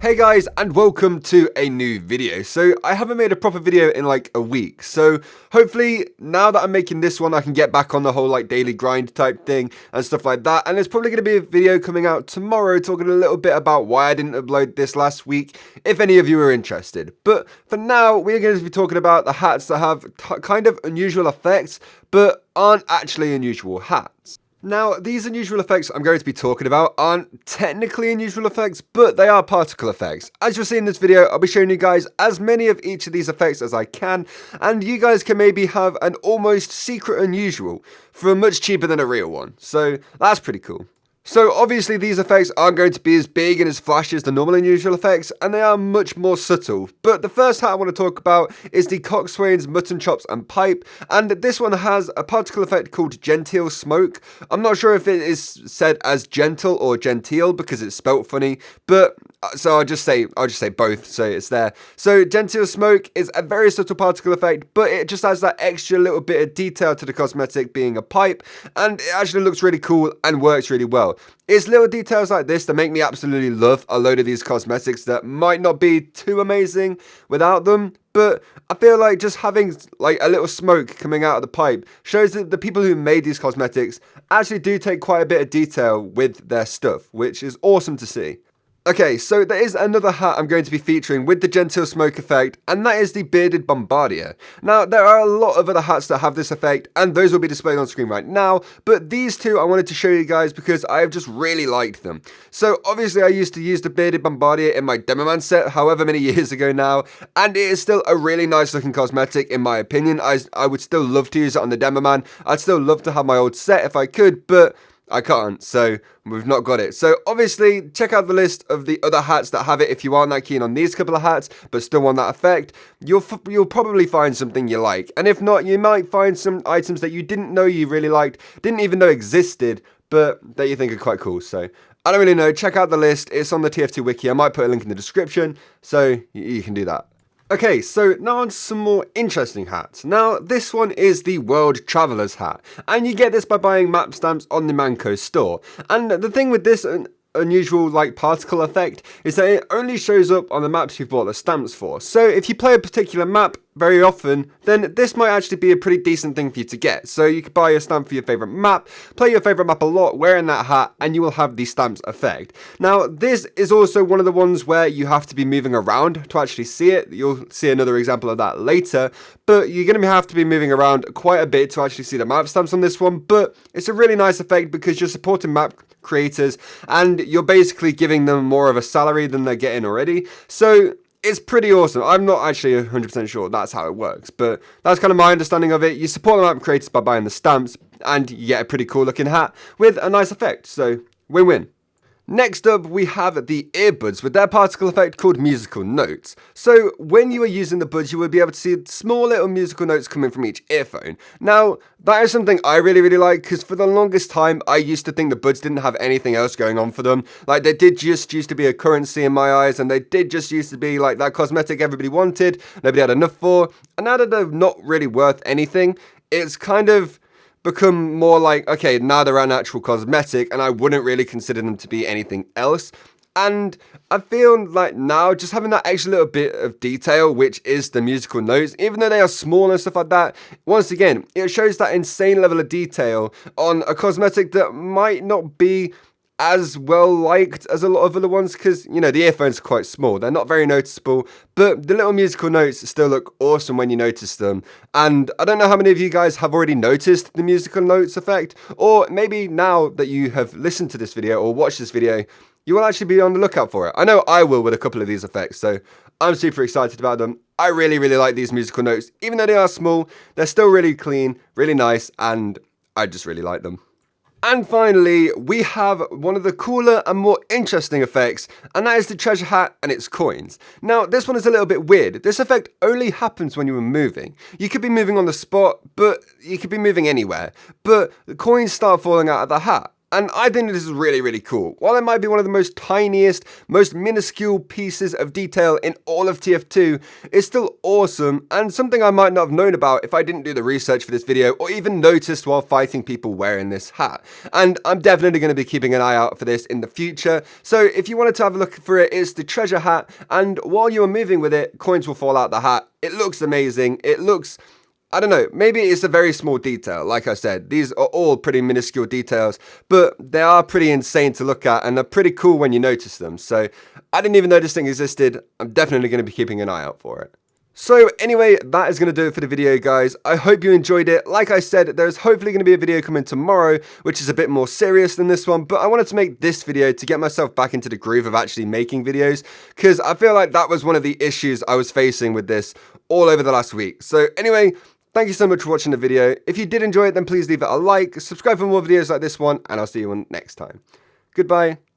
Hey guys, and welcome to a new video. So I haven't made a proper video in like a week, so hopefully now that I'm making this one I can get back on the whole like daily grind type thing and stuff like that. And there's probably going to be a video coming out tomorrow talking a little bit about why I didn't upload this last week, if any of you are interested. But for now we're going to be talking about the hats that have kind of unusual effects but aren't actually unusual hats. Now, these unusual effects I'm going to be talking about aren't technically unusual effects, but they are particle effects. As you'll see in this video, I'll be showing you guys as many of each of these effects as I can, and you guys can maybe have an almost secret unusual for much cheaper than a real one. So that's pretty cool. So obviously these effects aren't going to be as big and as flashy as the normal unusual effects, and they are much more subtle. But the first hat I want to talk about is the Coxswains Mutton Chops and Pipe, and this one has a particle effect called Genteel Smoke. I'm not sure if it is said as gentle or genteel because it's spelt funny, but so I'll just say both, so it's there. So Genteel Smoke is a very subtle particle effect, but it just has that extra little bit of detail to the cosmetic being a pipe, and it actually looks really cool and works really well. It's little details like this that make me absolutely love a load of these cosmetics that might not be too amazing without them, but I feel like just having like a little smoke coming out of the pipe shows that the people who made these cosmetics actually do take quite a bit of detail with their stuff, which is awesome to see. Okay, so there is another hat I'm going to be featuring with the Genteel Smoke effect, and that is the Bearded Bombardier. Now, there are a lot of other hats that have this effect, and those will be displayed on screen right now, but these two I wanted to show you guys because I have just really liked them. So, obviously I used to use the Bearded Bombardier in my Demoman set however many years ago now, and it is still a really nice looking cosmetic in my opinion. I would still love to use it on the Demoman. I'd still love to have my old set if I could, but I can't, so we've not got it. So obviously, check out the list of the other hats that have it if you aren't that keen on these couple of hats, but still want that effect. You'll probably find something you like. And if not, you might find some items that you didn't know you really liked, didn't even know existed, but that you think are quite cool. So I don't really know. Check out the list. It's on the TF2 wiki. I might put a link in the description, so you can do that. Okay, so now on some more interesting hats. Now, this one is the World Traveler's hat, and you get this by buying map stamps on the Manco store. And the thing with this unusual like particle effect is that it only shows up on the maps you've bought the stamps for. So if you play a particular map very often, then this might actually be a pretty decent thing for you to get. So you could buy a stamp for your favorite map, play your favorite map a lot, wearing that hat, and you will have the stamps effect. Now, this is also one of the ones where you have to be moving around to actually see it. You'll see another example of that later, but you're going to have to be moving around quite a bit to actually see the map stamps on this one. But it's a really nice effect because you're supporting map creators and you're basically giving them more of a salary than they're getting already. So it's pretty awesome. I'm not actually 100% sure that's how it works, but that's kind of my understanding of it. You support the map creators by buying the stamps, and you get a pretty cool looking hat with a nice effect. So win-win. Next up, we have the earbuds with their particle effect called musical notes. So when you are using the buds, you will be able to see small little musical notes coming from each earphone. Now, that is something I really like, because for the longest time, I used to think the buds didn't have anything else going on for them. Like, they did just used to be a currency in my eyes, and they did just used to be like that cosmetic everybody wanted, nobody had enough for, and now that they're not really worth anything, it's kind of become more like, okay, now they're an actual cosmetic, and I wouldn't really consider them to be anything else. And I feel like now, just having that extra little bit of detail, which is the musical notes, even though they are small and stuff like that, once again, it shows that insane level of detail on a cosmetic that might not be as well liked as a lot of other ones, because, you know, the earphones are quite small, they're not very noticeable, but the little musical notes still look awesome when you notice them. And I don't know how many of you guys have already noticed the musical notes effect, or maybe now that you have listened to this video or watched this video, you will actually be on the lookout for it. I know I will with a couple of these effects, so I'm super excited about them. I really like these musical notes. Even though they are small, they're still really clean, really nice, and I just really like them. And finally, we have one of the cooler and more interesting effects, and that is the treasure hat and its coins. Now, this one is a little bit weird. This effect only happens when you are moving. You could be moving on the spot, but you could be moving anywhere. But the coins start falling out of the hat. And I think this is really, really cool. While it might be one of the most tiniest, most minuscule pieces of detail in all of TF2, it's still awesome and something I might not have known about if I didn't do the research for this video or even noticed while fighting people wearing this hat. And I'm definitely going to be keeping an eye out for this in the future. So if you wanted to have a look for it, it's the treasure hat, and while you are moving with it, coins will fall out the hat. It looks amazing. It looks, I don't know, maybe it's a very small detail. Like I said, these are all pretty minuscule details, but they are pretty insane to look at and they're pretty cool when you notice them. So I didn't even know this thing existed. I'm definitely going to be keeping an eye out for it. So anyway, that is going to do it for the video, guys. I hope you enjoyed it. Like I said, there's hopefully going to be a video coming tomorrow, which is a bit more serious than this one, but I wanted to make this video to get myself back into the groove of actually making videos, because I feel like that was one of the issues I was facing with this all over the last week. So anyway, thank you so much for watching the video. If you did enjoy it, then please leave it a like, subscribe for more videos like this one, and I'll see you next time. Goodbye.